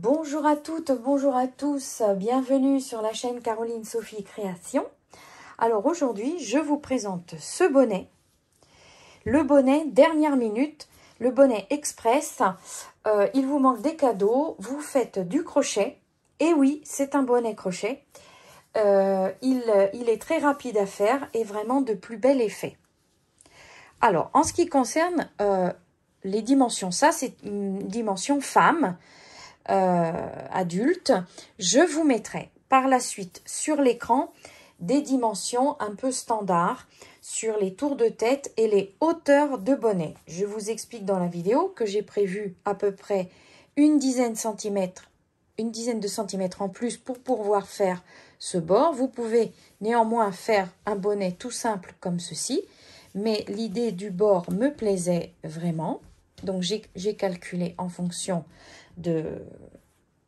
Bonjour à toutes, bonjour à tous, bienvenue sur la chaîne Caroline Sophie Création. Alors aujourd'hui, je vous présente ce bonnet, le bonnet dernière minute, le bonnet express. Il vous manque des cadeaux, vous faites du crochet, et oui, c'est un bonnet crochet. Il est très rapide à faire et vraiment de plus bel effet. Alors, en ce qui concerne les dimensions, ça c'est une dimension femme, adulte. Je vous mettrai par la suite sur l'écran des dimensions un peu standards sur les tours de tête et les hauteurs de bonnet. Je vous explique dans la vidéo que j'ai prévu à peu près une dizaine de centimètres en plus pour pouvoir faire ce bord. Vous pouvez néanmoins faire un bonnet tout simple comme ceci, mais l'idée du bord me plaisait vraiment. Donc, j'ai calculé en fonction de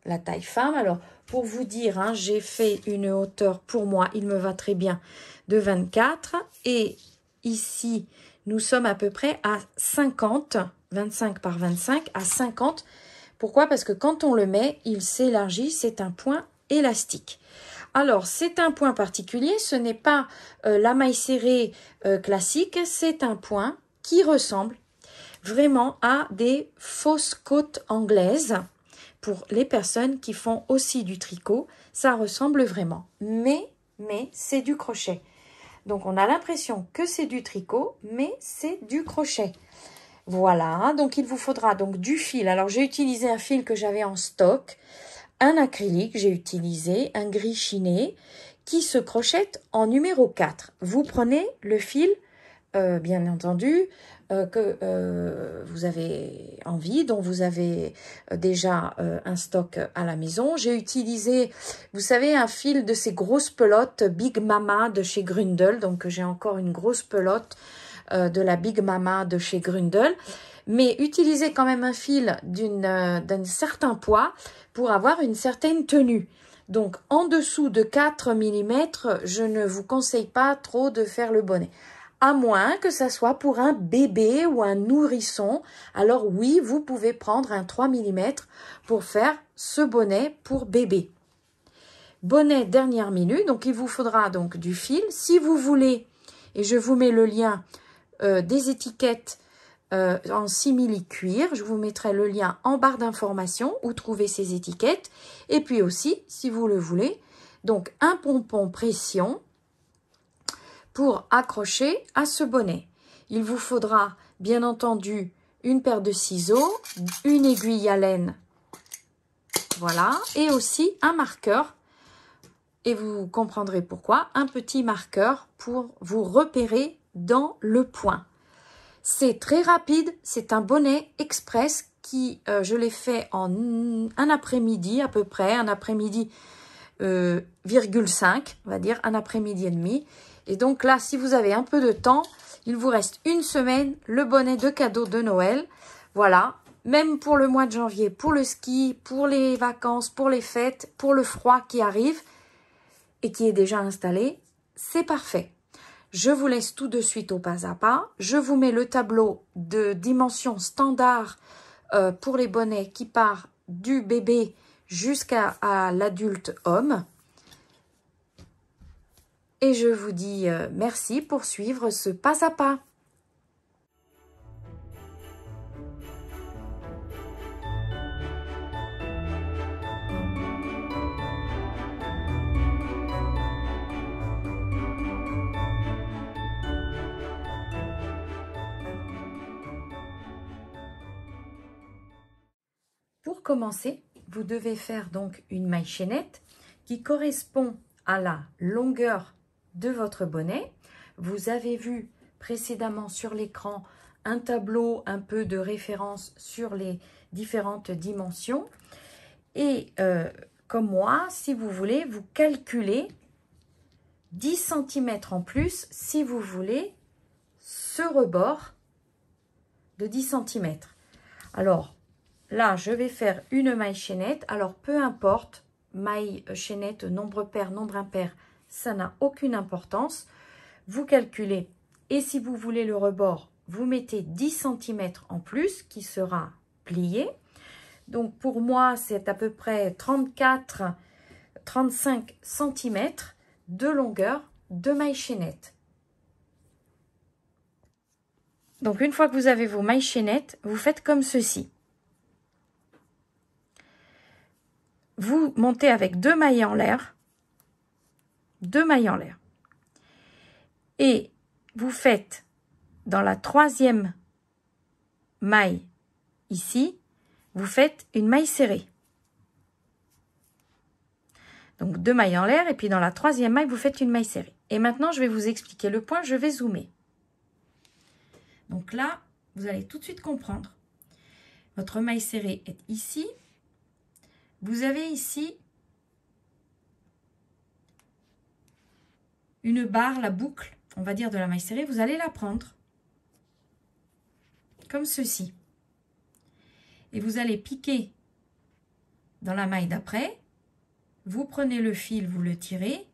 la taille femme. Alors, pour vous dire, hein, j'ai fait une hauteur, pour moi, il me va très bien, de 24. Et ici, nous sommes à peu près à 50, 25 par 25, à 50. Pourquoi? Parce que quand on le met, il s'élargit, c'est un point élastique. Alors, c'est un point particulier, ce n'est pas la maille serrée classique, c'est un point qui ressemble vraiment à des fausses côtes anglaises. Pour les personnes qui font aussi du tricot, ça ressemble vraiment. Mais c'est du crochet. Donc, on a l'impression que c'est du tricot, mais c'est du crochet. Voilà, donc il vous faudra donc du fil. Alors, j'ai utilisé un fil que j'avais en stock, un acrylique, j'ai utilisé un gris chiné qui se crochette en numéro 4. Vous prenez le fil, bien entendu, que vous avez envie, dont vous avez déjà un stock à la maison. J'ai utilisé, vous savez, un fil de ces grosses pelotes Big Mama de chez Grundel. Donc, j'ai encore une grosse pelote de la Big Mama de chez Grundel. Mais utilisez quand même un fil d'un certain poids pour avoir une certaine tenue. Donc, en dessous de 4 mm, je ne vous conseille pas trop de faire le bonnet. À moins que ça soit pour un bébé ou un nourrisson. Alors oui, vous pouvez prendre un 3 mm pour faire ce bonnet pour bébé. Bonnet dernière minute, donc il vous faudra donc du fil. Si vous voulez, et je vous mets le lien des étiquettes en simili cuir, je vous mettrai le lien en barre d'informations où trouver ces étiquettes. Et puis aussi, si vous le voulez, donc un pompon pression pour accrocher à ce bonnet. Il vous faudra bien entendu une paire de ciseaux, une aiguille à laine, voilà, et aussi un marqueur, et vous comprendrez pourquoi, un petit marqueur pour vous repérer dans le point. C'est très rapide, c'est un bonnet express qui, je l'ai fait en un après-midi à peu près, un après-midi 5, on va dire, un après-midi et demi. Et donc là, si vous avez un peu de temps, il vous reste une semaine, le bonnet de cadeau de Noël. Voilà, même pour le mois de janvier, pour le ski, pour les vacances, pour les fêtes, pour le froid qui arrive et qui est déjà installé, c'est parfait. Je vous laisse tout de suite au pas à pas. Je vous mets le tableau de dimension standard pour les bonnets qui part du bébé jusqu'à l'adulte homme. Et je vous dis merci pour suivre ce pas à pas. Pour commencer, vous devez faire donc une maille chaînette qui correspond à la longueur de votre bonnet. Vous avez vu précédemment sur l'écran un tableau un peu de référence sur les différentes dimensions. Et comme moi, si vous voulez, vous calculez 10 cm en plus si vous voulez ce rebord de 10 cm. Alors, là, je vais faire une maille chaînette. Alors, peu importe, maille chaînette, nombre pair, nombre impair, ça n'a aucune importance. Vous calculez. Et si vous voulez le rebord, vous mettez 10 cm en plus qui sera plié. Donc pour moi, c'est à peu près 34-35 cm de longueur de maille chaînette. Donc une fois que vous avez vos mailles chaînettes, vous faites comme ceci. Vous montez avec 2 mailles en l'air. 2 mailles en l'air. Et vous faites dans la 3e maille ici, vous faites une maille serrée. Donc 2 mailles en l'air et puis dans la 3e maille, vous faites une maille serrée. Et maintenant, je vais vous expliquer le point, je vais zoomer. Donc là, vous allez tout de suite comprendre. Votre maille serrée est ici. Vous avez ici une barre, la boucle, on va dire de la maille serrée. Vous allez la prendre comme ceci. Et vous allez piquer dans la maille d'après. Vous prenez le fil, vous le tirez.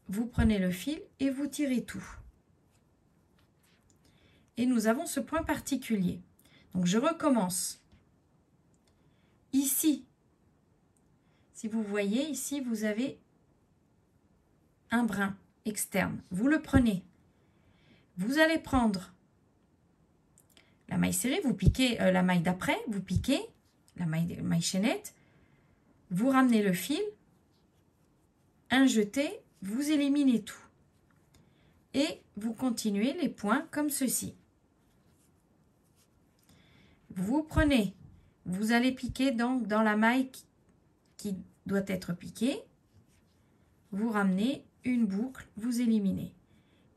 Vous prenez le fil et vous tirez tout. Et nous avons ce point particulier. Donc je recommence. Ici, si vous voyez, ici vous avez un brin externe. Vous le prenez. Vous allez prendre la maille serrée, vous piquez la maille d'après, vous piquez la maille chaînette, vous ramenez le fil, un jeté, vous éliminez tout. Et vous continuez les points comme ceci. Vous prenez, vous allez piquer donc dans la maille qui doit être piquée. Vous ramenez une boucle, vous éliminez.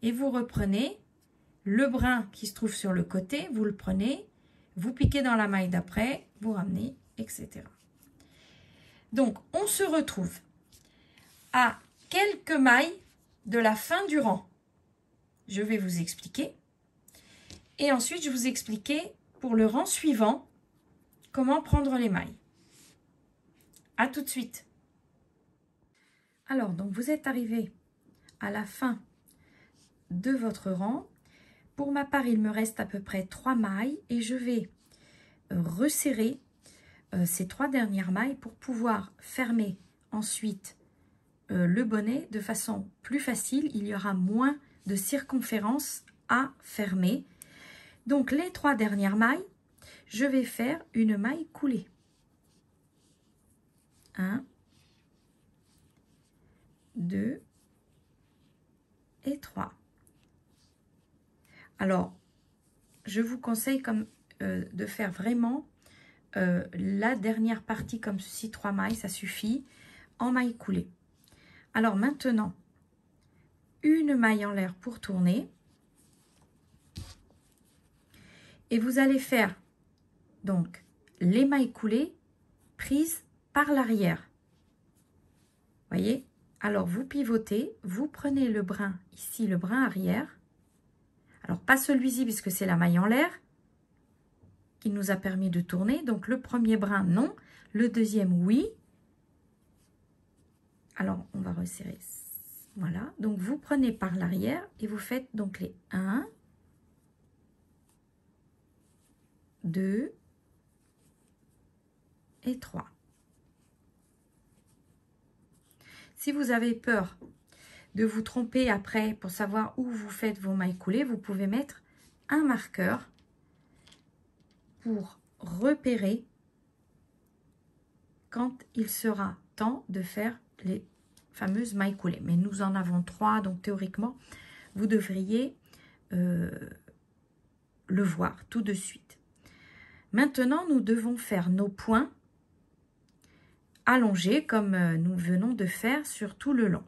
Et vous reprenez le brin qui se trouve sur le côté, vous le prenez, vous piquez dans la maille d'après, vous ramenez, etc. Donc, on se retrouve à quelques mailles de la fin du rang. Je vais vous expliquer. Et ensuite, je vais vous expliquer pour le rang suivant comment prendre les mailles. À tout de suite. Alors, donc vous êtes arrivé à la fin de votre rang. Pour ma part, il me reste à peu près 3 mailles et je vais resserrer ces 3 dernières mailles pour pouvoir fermer ensuite le bonnet de façon plus facile. Il y aura moins de circonférence à fermer. Donc les 3 dernières mailles, je vais faire une maille coulée. 1, 2 et 3. Alors, je vous conseille de faire vraiment la dernière partie comme ceci, 3 mailles, ça suffit, en maille coulée. Alors maintenant, une maille en l'air pour tourner. Et vous allez faire donc les mailles coulées prises par l'arrière. Voyez? Alors vous pivotez, vous prenez le brin ici, le brin arrière. Alors pas celui-ci puisque c'est la maille en l'air qui nous a permis de tourner. Donc le premier brin, non. Le deuxième, oui. Alors on va resserrer. Voilà. Donc vous prenez par l'arrière et vous faites donc les 1, 2 et 3. Si vous avez peur de vous tromper après pour savoir où vous faites vos mailles coulées, vous pouvez mettre un marqueur pour repérer quand il sera temps de faire les fameuses mailles coulées. Mais nous en avons 3, donc théoriquement, vous devriez le voir tout de suite. Maintenant, nous devons faire nos points allongés comme nous venons de faire sur tout le long.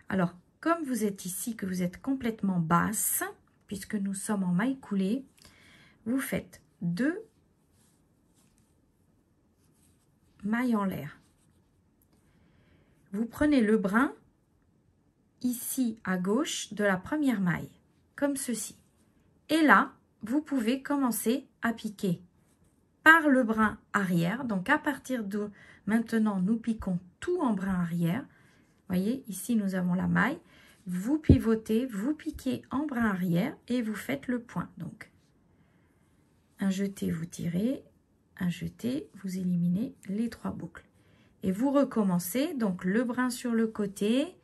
Alors, comme vous êtes ici, que vous êtes complètement basse, puisque nous sommes en maille coulée, vous faites 2 mailles en l'air. Vous prenez le brin ici à gauche de la première maille, comme ceci. Et là, vous pouvez commencer à piquer par le brin arrière. Donc, à partir de maintenant, nous piquons tout en brin arrière. Voyez, ici, nous avons la maille. Vous pivotez, vous piquez en brin arrière et vous faites le point. Donc, un jeté, vous tirez. un jeté, vous éliminez les 3 boucles. Et vous recommencez, donc le brin sur le côté.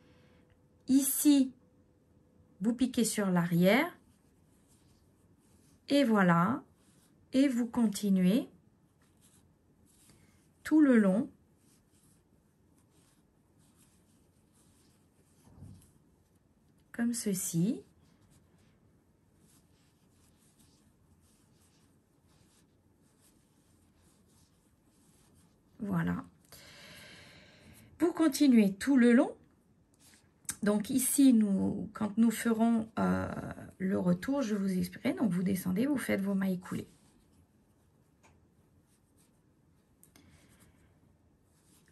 Ici, vous piquez sur l'arrière. Et voilà. Et vous continuez tout le long. Comme ceci. Voilà. Vous continuez tout le long. Donc ici, quand nous ferons le retour, je vous expliquerai. Donc vous descendez, vous faites vos mailles coulées.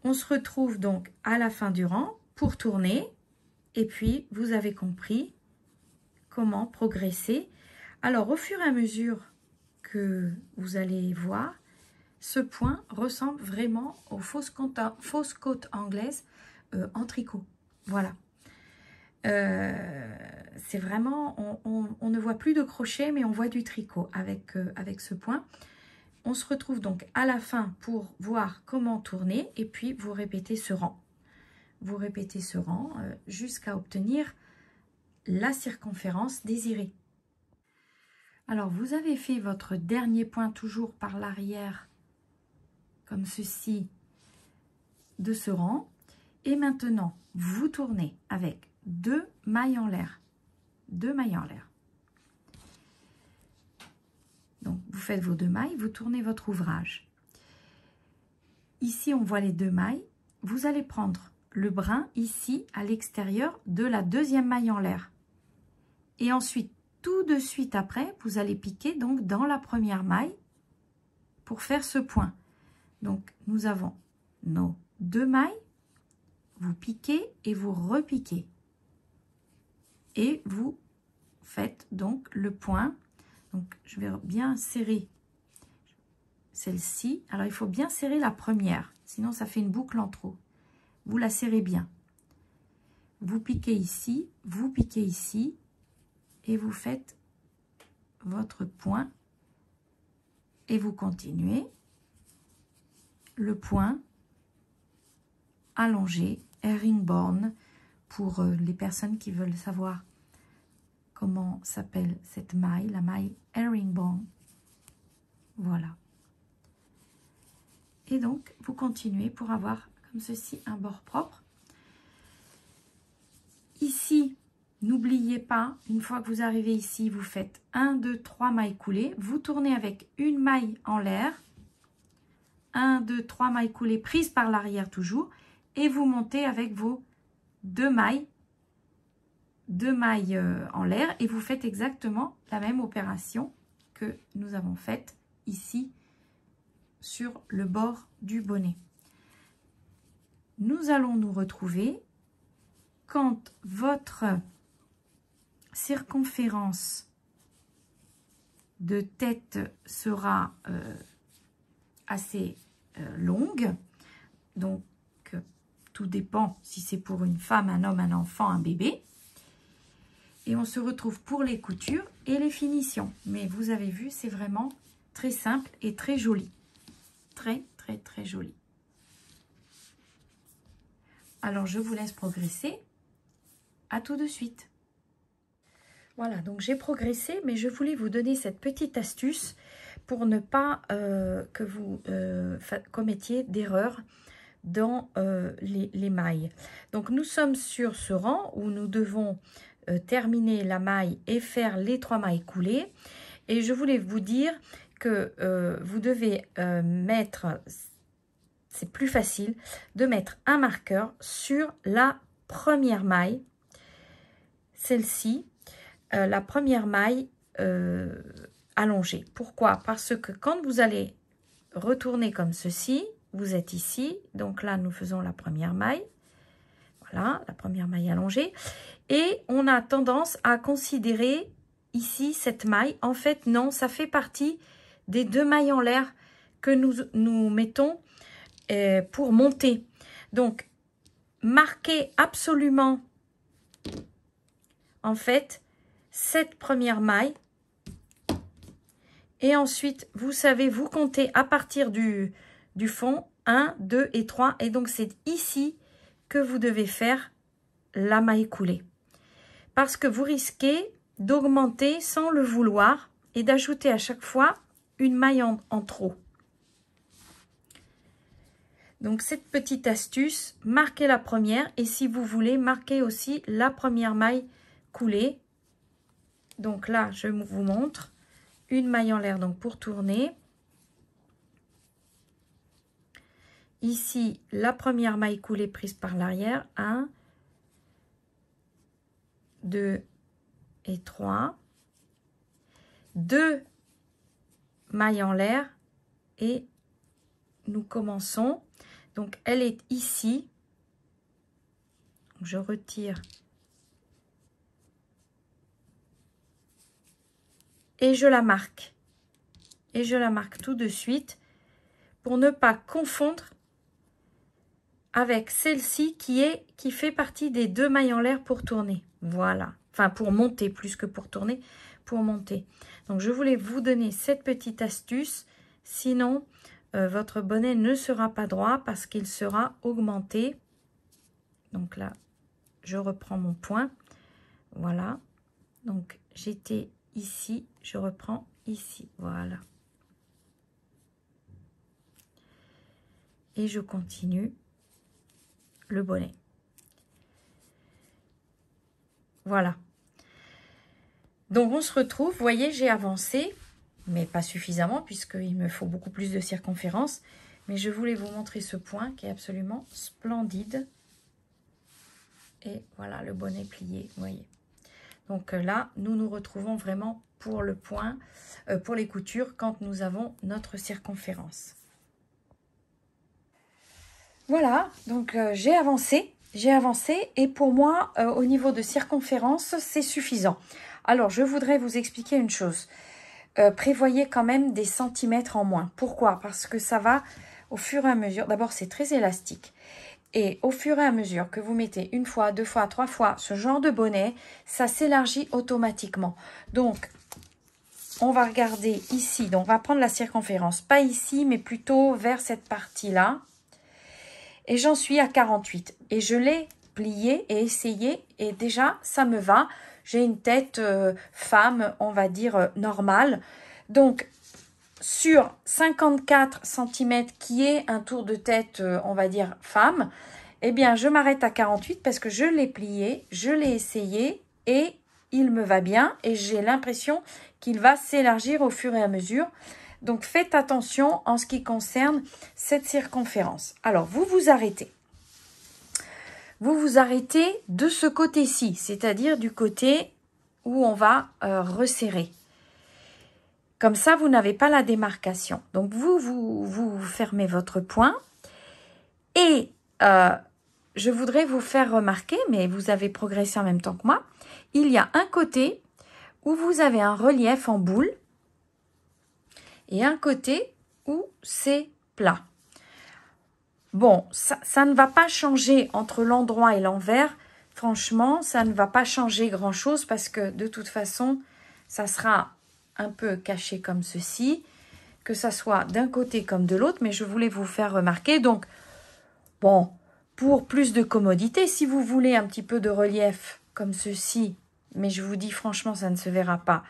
On se retrouve donc à la fin du rang pour tourner. Et puis, vous avez compris comment progresser. Alors, au fur et à mesure que vous allez voir, ce point ressemble vraiment aux fausses côtes anglaises en tricot. Voilà. C'est vraiment, on ne voit plus de crochet, mais on voit du tricot avec ce point. On se retrouve donc à la fin pour voir comment tourner et puis vous répétez ce rang. Vous répétez ce rang jusqu'à obtenir la circonférence désirée. Alors, vous avez fait votre dernier point toujours par l'arrière, comme ceci, de ce rang. Et maintenant, vous tournez avec 2 mailles en l'air. 2 mailles en l'air. Donc, vous faites vos 2 mailles, vous tournez votre ouvrage. Ici, on voit les 2 mailles. Vous allez prendre le brin ici, à l'extérieur de la 2e maille en l'air. Et ensuite, tout de suite après, vous allez piquer donc dans la 1re maille pour faire ce point. Donc, nous avons nos 2 mailles. Vous piquez et vous repiquez. Et vous faites donc le point. Donc, je vais bien serrer celle-ci. Alors, il faut bien serrer la 1re, sinon ça fait une boucle en trop. Vous la serrez bien. Vous piquez ici et vous faites votre point et vous continuez le point allongé, herringbone, pour les personnes qui veulent savoir comment s'appelle cette maille, la maille herringbone. Voilà. Et donc, vous continuez pour avoir comme ceci un bord propre. Ici, n'oubliez pas, une fois que vous arrivez ici, vous faites 1, 2, 3 mailles coulées. Vous tournez avec une maille en l'air. 1, 2, 3 mailles coulées prises par l'arrière toujours. Et vous montez avec vos 2 mailles en l'air. Et vous faites exactement la même opération que nous avons faite ici sur le bord du bonnet. Nous allons nous retrouver quand votre circonférence de tête sera assez longue. Donc, tout dépend si c'est pour une femme, un homme, un enfant, un bébé. Et on se retrouve pour les coutures et les finitions. Mais vous avez vu, c'est vraiment très simple et très joli. Très, très, très joli. Alors, je vous laisse progresser. À tout de suite. Voilà, donc j'ai progressé, mais je voulais vous donner cette petite astuce pour ne pas que vous commettiez d'erreurs dans les mailles. Donc, nous sommes sur ce rang où nous devons terminer la maille et faire les 3 mailles coulées. Et je voulais vous dire que vous devez mettre, c'est plus facile, de mettre un marqueur sur la 1re maille, celle-ci, la 1re maille allongée. Pourquoi? Parce que quand vous allez retourner comme ceci, vous êtes ici, donc là nous faisons la 1re maille, voilà, la 1re maille allongée, et on a tendance à considérer ici cette maille, en fait non, ça fait partie des 2 mailles en l'air que nous mettons pour monter. Donc, marquez absolument en fait cette 1re maille Et ensuite, vous savez, vous comptez à partir du fond 1, 2 et 3. Et donc, c'est ici que vous devez faire la maille coulée. Parce que vous risquez d'augmenter sans le vouloir et d'ajouter à chaque fois une maille en trop. Donc, cette petite astuce, marquez la première. Et si vous voulez, marquez aussi la première maille coulée. Donc là, je vous montre. Une maille en l'air donc pour tourner. Ici, la première maille coulée prise par l'arrière. 1, 2 et 3. 2 mailles en l'air et nous commençons. Donc, elle est ici. Je retire. Et je la marque. Et je la marque tout de suite pour ne pas confondre avec celle-ci qui fait partie des 2 mailles en l'air pour tourner. Voilà. Enfin, pour monter plus que pour tourner, pour monter. Donc, je voulais vous donner cette petite astuce. Sinon, votre bonnet ne sera pas droit parce qu'il sera augmenté. Donc là, je reprends mon point. Voilà. Donc, j'étais ici. Je reprends ici. Voilà. Et je continue le bonnet. Voilà. Donc, on se retrouve. Vous voyez, j'ai avancé, mais pas suffisamment puisqu'il me faut beaucoup plus de circonférence. Mais je voulais vous montrer ce point qui est absolument splendide. Et voilà, le bonnet plié, vous voyez. Donc là, nous nous retrouvons vraiment pour le point, pour les coutures, quand nous avons notre circonférence. Voilà, donc j'ai avancé et pour moi, au niveau de circonférence, c'est suffisant. Alors, je voudrais vous expliquer une chose. Prévoyez quand même des centimètres en moins. Pourquoi? Parce que ça va au fur et à mesure. D'abord, c'est très élastique. Et au fur et à mesure que vous mettez une fois, 2 fois, 3 fois ce genre de bonnet, ça s'élargit automatiquement. Donc, on va regarder ici. Donc, on va prendre la circonférence. Pas ici, mais plutôt vers cette partie-là. Et j'en suis à 48. Et je l'ai plié et essayé. Et déjà, ça me va. J'ai une tête femme, on va dire, normale. Donc, sur 54 cm qui est un tour de tête, on va dire, femme, eh bien, je m'arrête à 48 parce que je l'ai plié, je l'ai essayé et il me va bien. Et j'ai l'impression qu'il va s'élargir au fur et à mesure. Donc, faites attention en ce qui concerne cette circonférence. Alors, vous vous arrêtez. Vous vous arrêtez de ce côté-ci, c'est-à-dire du côté où on va resserrer. Comme ça, vous n'avez pas la démarcation. Donc, vous fermez votre point. Et je voudrais vous faire remarquer, mais vous avez progressé en même temps que moi, il y a un côté où vous avez un relief en boule et un côté où c'est plat. Bon, ça ne va pas changer entre l'endroit et l'envers. Franchement, ça ne va pas changer grand-chose parce que de toute façon, ça sera un peu caché comme ceci, que ça soit d'un côté comme de l'autre, mais je voulais vous faire remarquer. Donc, bon, pour plus de commodité, si vous voulez un petit peu de relief comme ceci, mais je vous dis franchement, ça ne se verra pas,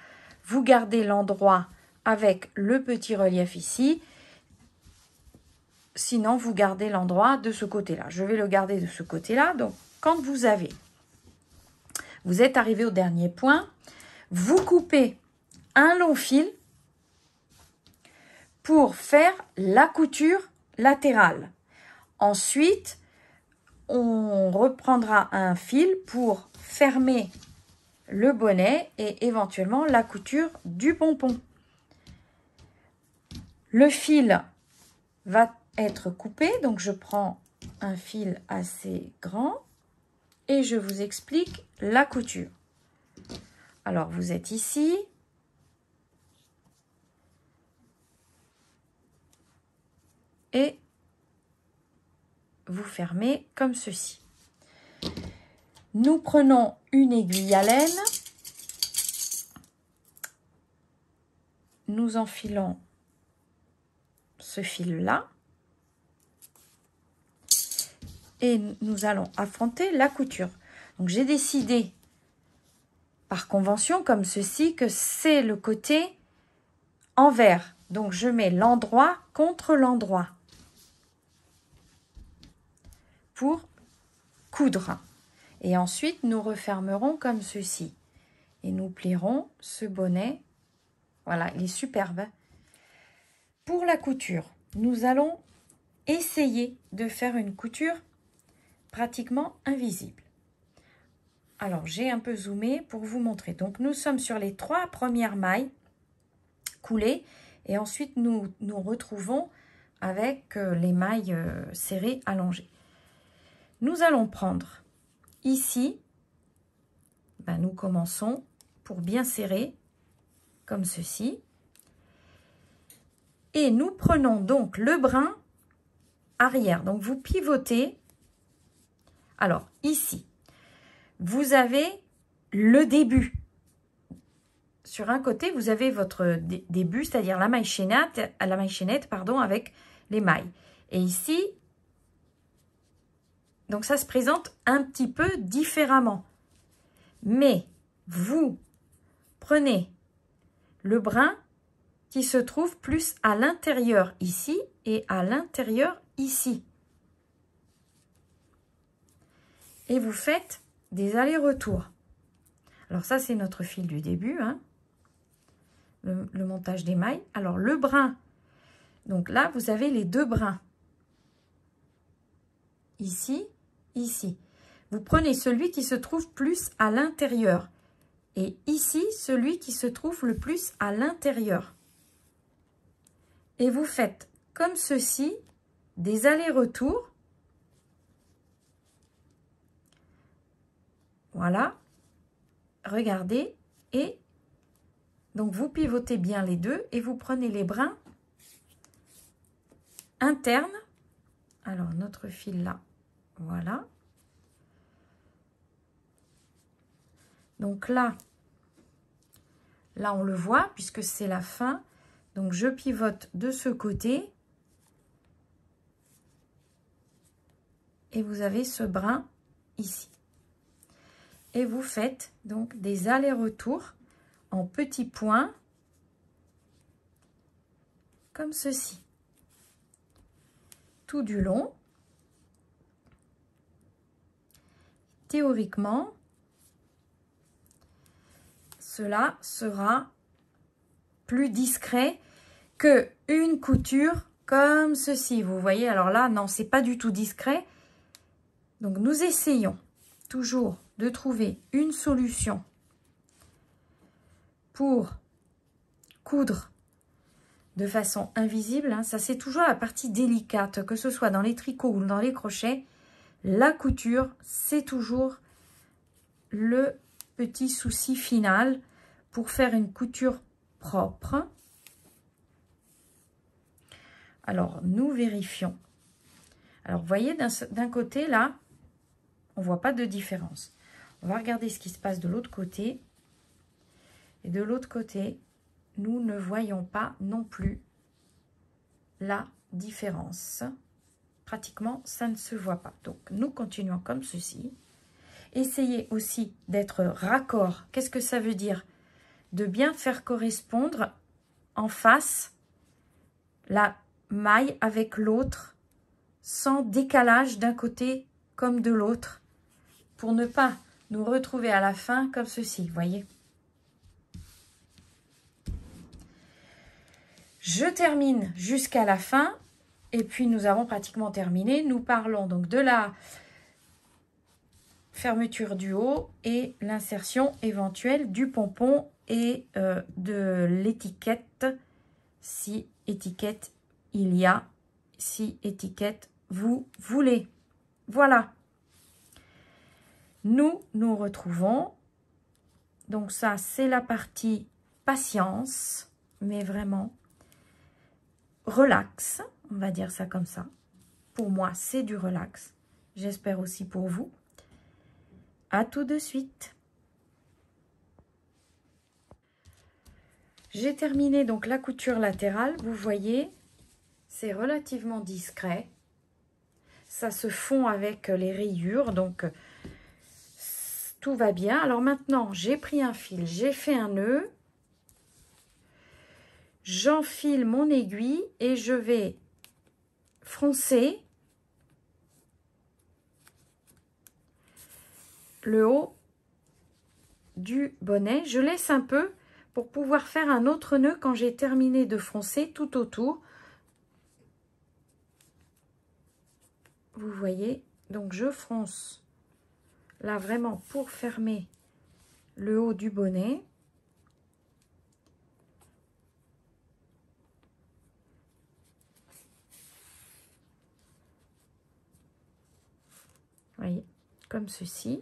vous gardez l'endroit avec le petit relief ici. Sinon, vous gardez l'endroit de ce côté-là. Je vais le garder de ce côté-là. Donc, quand vous êtes arrivé au dernier point, vous coupez un long fil pour faire la couture latérale. Ensuite, on reprendra un fil pour fermer le bonnet et éventuellement la couture du pompon. Le fil va être coupé, donc je prends un fil assez grand et je vous explique la couture. Alors, vous êtes ici. Et vous fermez comme ceci. Nous prenons une aiguille à laine. nous enfilons ce fil-là. Et nous allons affronter la couture. Donc, j'ai décidé, par convention, comme ceci, que c'est le côté envers. Donc, je mets l'endroit contre l'endroit pour coudre. Et ensuite, nous refermerons comme ceci. Et nous plierons ce bonnet. Voilà, il est superbe. Pour la couture, nous allons essayer de faire une couture pratiquement invisible. Alors, j'ai un peu zoomé pour vous montrer. Donc, nous sommes sur les 3 premières mailles coulées. Et ensuite, nous nous retrouvons avec les mailles serrées allongées. Nous allons prendre ici, nous commençons pour bien serrer, comme ceci. Et nous prenons donc le brin arrière. Donc, vous pivotez. Alors, ici, vous avez le début. Sur un côté, vous avez votre début, c'est-à-dire la maille chaînette, avec les mailles. Et ici, donc ça se présente un petit peu différemment. Mais vous prenez le brin qui se trouve plus à l'intérieur ici et à l'intérieur ici. Et vous faites des allers-retours. Alors ça, c'est notre fil du début, hein, le montage des mailles. Alors le brin, donc là, vous avez les 2 brins. Ici, ici. Vous prenez celui qui se trouve plus à l'intérieur. Et ici, celui qui se trouve le plus à l'intérieur. Et vous faites comme ceci, des allers-retours. Voilà. Regardez. Et donc, vous pivotez bien les deux et vous prenez les brins internes. Alors, notre fil là, voilà. Donc là, on le voit puisque c'est la fin. Donc, je pivote de ce côté. Et vous avez ce brin ici. Et vous faites donc des allers-retours en petits points comme ceci. Tout du long. Théoriquement, cela sera plus discret que une couture comme ceci. Vous voyez, alors là, non, c'est pas du tout discret. Donc, nous essayons toujours de trouver une solution pour coudre de façon invisible. Hein. Ça, c'est toujours la partie délicate, que ce soit dans les tricots ou dans les crochets. La couture, c'est toujours le petit souci final pour faire une couture propre. Alors, nous vérifions. Alors, vous voyez, d'un côté, là, on ne voit pas de différence. On va regarder ce qui se passe de l'autre côté. Et de l'autre côté, nous ne voyons pas non plus la différence. Pratiquement, ça ne se voit pas. Donc, nous continuons comme ceci. Essayez aussi d'être raccord. Qu'est-ce que ça veut dire? De bien faire correspondre en face la maille avec l'autre, sans décalage d'un côté comme de l'autre, pour ne pas nous retrouver à la fin comme ceci, voyez. Je termine jusqu'à la fin et puis nous avons pratiquement terminé. Nous parlons donc de la fermeture du haut et l'insertion éventuelle du pompon et de l'étiquette, si étiquette il y a, si étiquette vous voulez. Voilà. Nous nous retrouvons. Donc ça, c'est la partie patience, mais vraiment relax, on va dire ça comme ça. Pour moi, c'est du relax. J'espère aussi pour vous. À tout de suite. J'ai terminé donc la couture latérale. Vous voyez, c'est relativement discret. Ça se fond avec les rayures, donc tout va bien. Alors maintenant, j'ai pris un fil, j'ai fait un nœud. J'enfile mon aiguille et je vais froncer le haut du bonnet. Je laisse un peu pour pouvoir faire un autre nœud quand j'ai terminé de froncer tout autour. Vous voyez, donc je fronce là vraiment pour fermer le haut du bonnet. Vous voyez, comme ceci.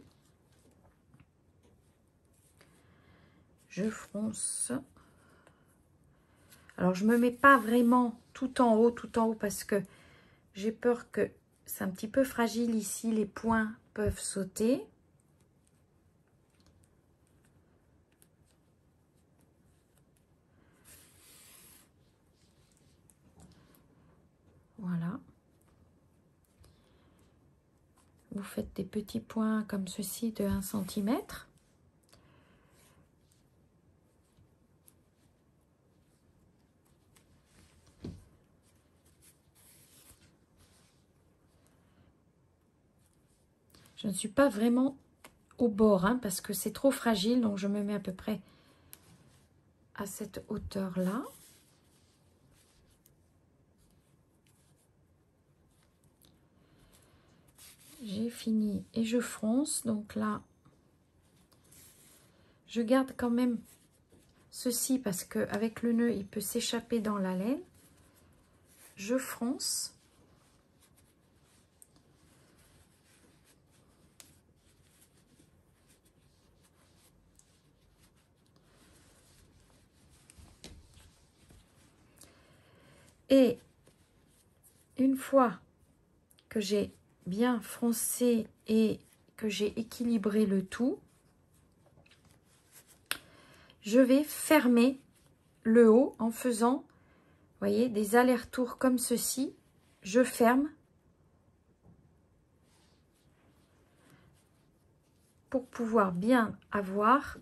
Je fronce. Alors, je ne me mets pas vraiment tout en haut, parce que j'ai peur que c'est un petit peu fragile ici. Les points peuvent sauter. Voilà. Vous faites des petits points comme ceci de 1 cm. Je ne suis pas vraiment au bord, hein, parce que c'est trop fragile, donc je me mets à peu près à cette hauteur-là. J'ai fini et je fronce, donc là, je garde quand même ceci parce qu'avec le nœud, il peut s'échapper dans la laine. Je fronce. Et une fois que j'ai bien froncé et que j'ai équilibré le tout, je vais fermer le haut en faisant, vous voyez, des allers-retours comme ceci. Je ferme pour pouvoir bien avoir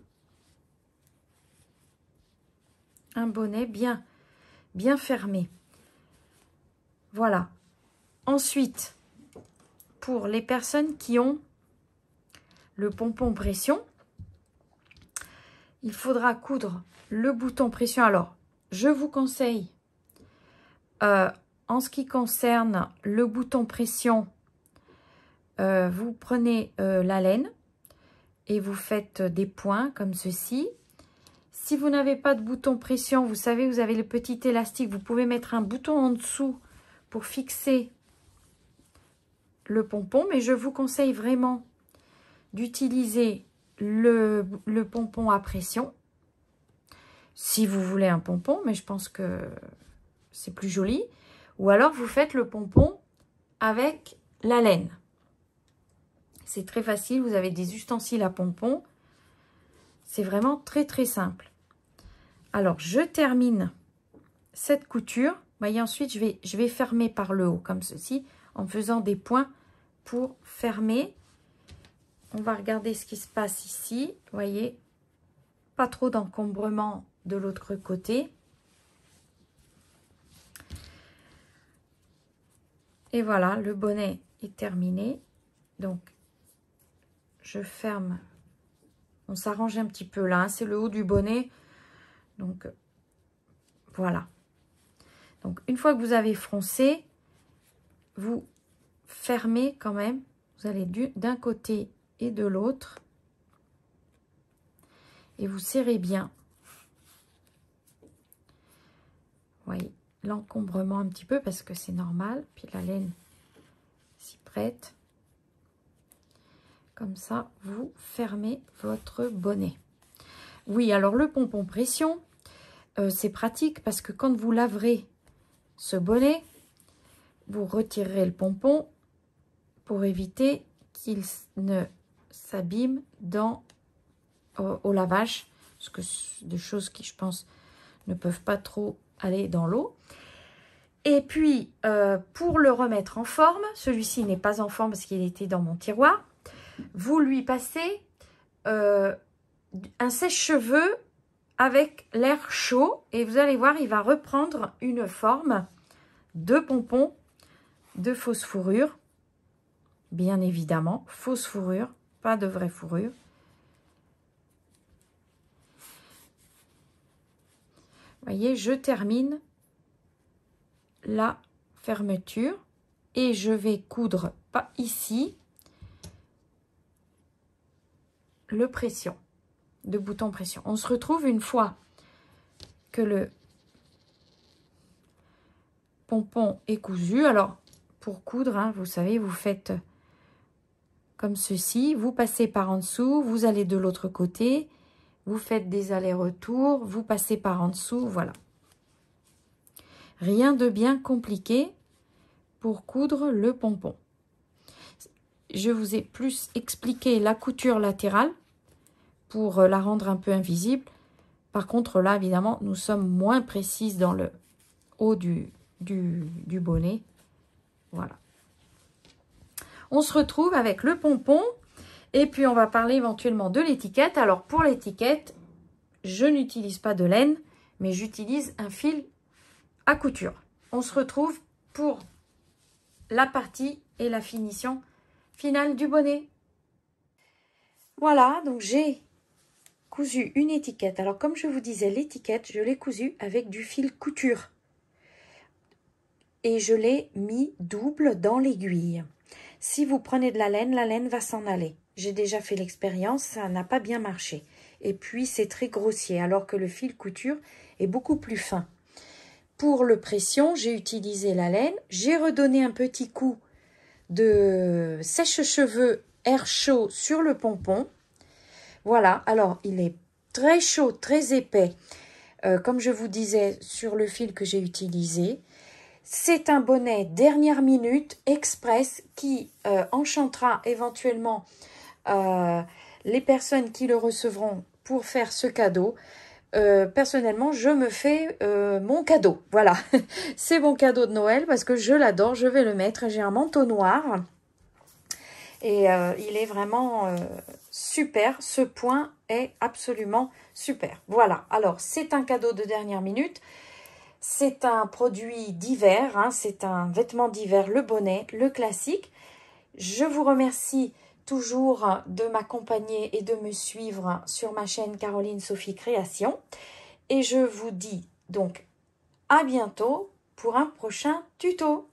un bonnet bien fermé. Voilà. Ensuite, pour les personnes qui ont le pompon pression, il faudra coudre le bouton pression. Alors, je vous conseille, en ce qui concerne le bouton pression, vous prenez la laine et vous faites des points comme ceci. Si vous n'avez pas de bouton pression, vous savez, vous avez le petit élastique, vous pouvez mettre un bouton en dessous pour fixer le pompon, mais je vous conseille vraiment d'utiliser le pompon à pression si vous voulez un pompon, mais je pense que c'est plus joli. Ou alors vous faites le pompon avec la laine. C'est très facile, vous avez des ustensiles à pompon. C'est vraiment très très simple. Alors je termine cette couture. Vous voyez, ensuite je vais fermer par le haut comme ceci en faisant des points pour fermer. On va regarder ce qui se passe ici. Vous voyez, pas trop d'encombrement de l'autre côté. Et voilà, le bonnet est terminé. Donc, je ferme. On s'arrange un petit peu là, hein, c'est le haut du bonnet. Donc, voilà. Donc, une fois que vous avez froncé, vous fermez quand même. Vous allez d'un côté et de l'autre. Et vous serrez bien. Vous voyez, l'encombrement un petit peu parce que c'est normal. Puis la laine s'y prête. Comme ça, vous fermez votre bonnet. Oui, alors le pompon pression, c'est pratique parce que quand vous laverez ce bonnet, vous retirerez le pompon pour éviter qu'il ne s'abîme au lavage. Parce que c'est des choses qui, je pense, ne peuvent pas trop aller dans l'eau. Et puis, pour le remettre en forme, celui-ci n'est pas en forme parce qu'il était dans mon tiroir, vous lui passez un sèche-cheveux avec l'air chaud et vous allez voir, il va reprendre une forme de pompon de fausse fourrure. Bien évidemment, fausse fourrure, pas de vraie fourrure. Vous voyez, je termine la fermeture et je vais coudre pas ici le pression, de bouton pression. On se retrouve une fois que le pompon est cousu. Alors, pour coudre, hein, vous savez, vous faites comme ceci. Vous passez par en dessous, vous allez de l'autre côté, vous faites des allers-retours, vous passez par en dessous, voilà. Rien de bien compliqué pour coudre le pompon. Je vous ai plus expliqué la couture latérale pour la rendre un peu invisible. Par contre, là, évidemment, nous sommes moins précises dans le haut du bonnet. Voilà. On se retrouve avec le pompon et puis on va parler éventuellement de l'étiquette. Alors, pour l'étiquette, je n'utilise pas de laine, mais j'utilise un fil à couture. On se retrouve pour la partie et la finition finale du bonnet. Voilà, donc j'ai cousu une étiquette. Alors, comme je vous disais, l'étiquette, je l'ai cousue avec du fil couture. Et je l'ai mis double dans l'aiguille. Si vous prenez de la laine va s'en aller. J'ai déjà fait l'expérience, ça n'a pas bien marché. Et puis, c'est très grossier, alors que le fil couture est beaucoup plus fin. Pour le pression, j'ai utilisé la laine. J'ai redonné un petit coup de sèche-cheveux air chaud sur le pompon. Voilà, alors il est très chaud, très épais, comme je vous disais, sur le fil que j'ai utilisé. C'est un bonnet dernière minute, express, qui enchantera éventuellement les personnes qui le recevront pour faire ce cadeau. Personnellement, je me fais mon cadeau. Voilà, c'est mon cadeau de Noël parce que je l'adore, je vais le mettre. J'ai un manteau noir et il est vraiment super. Ce point est absolument super. Voilà, alors c'est un cadeau de dernière minute. C'est un produit d'hiver, hein, c'est un vêtement d'hiver, le bonnet, le classique. Je vous remercie toujours de m'accompagner et de me suivre sur ma chaîne Caroline Sophie Création. Et je vous dis donc à bientôt pour un prochain tuto.